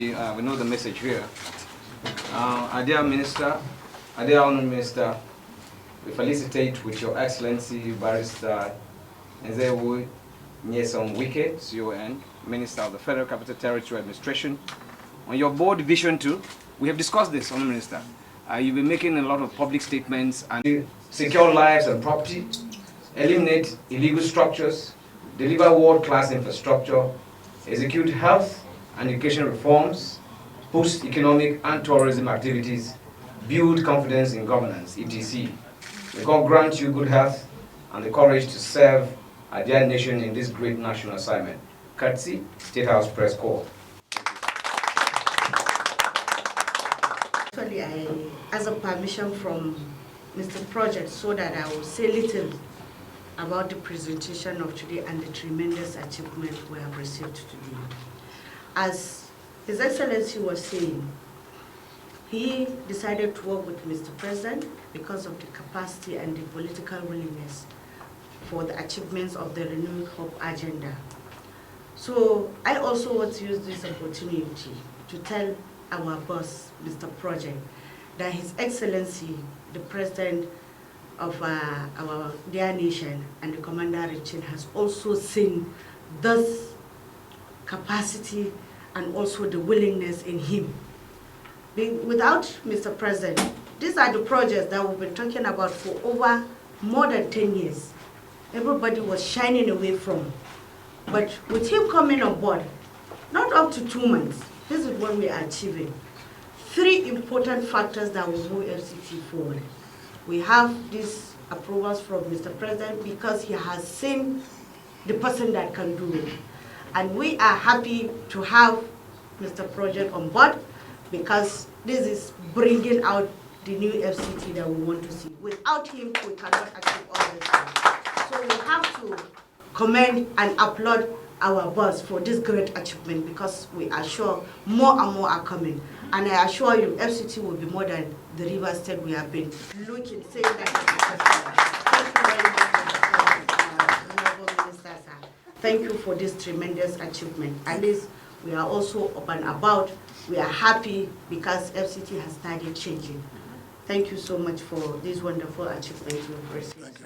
We know the message here. Dear Minister, dear Honourable Minister, we felicitate with Your Excellency Barrister Nzewu Nyesom Wike, CON, Minister of the Federal Capital Territory Administration, on your bold vision too. We have discussed this, Honourable Minister. You've been making a lot of public statements and secure lives and property, eliminate illegal structures, deliver world-class infrastructure, execute health and education reforms, boost economic and tourism activities, build confidence in governance, etc. May God grant you good health and the courage to serve our dear nation in this great national assignment. Courtesy, State House Press Corps. Actually, I asked a permission from Mr. Project so that I will say little about the presentation of today and the tremendous achievement we have received today. As His Excellency was saying, he decided to work with Mr. President because of the capacity and the political willingness for the achievements of the Renewing Hope agenda. So I also want to use this opportunity to tell our boss, Mr. Project, that His Excellency, the President of our dear nation and the Commander-in-Chief has also seen this capacity and also the willingness in him. Without Mr. President, these are the projects that we've been talking about for over more than 10 years. Everybody was shining away from. But with him coming on board, not up to 2 months, this is what we are achieving. 3 important factors that will move FCT forward. We have these approvals from Mr. President because he has seen the person that can do it. And we are happy to have Mr. Project on board because this is bringing out the new FCT that we want to see. Without him, we cannot achieve all this things. So we have to commend and applaud our boss for this great achievement because we are sure more and more are coming. And I assure you, FCT will be more than the River State we have been looking, saying that. Thank you very much, Honorable Minister, sir. Thank you for this tremendous achievement. At least we are also up and about. We are happy because FCT has started changing. Thank you so much for this wonderful achievement you have received.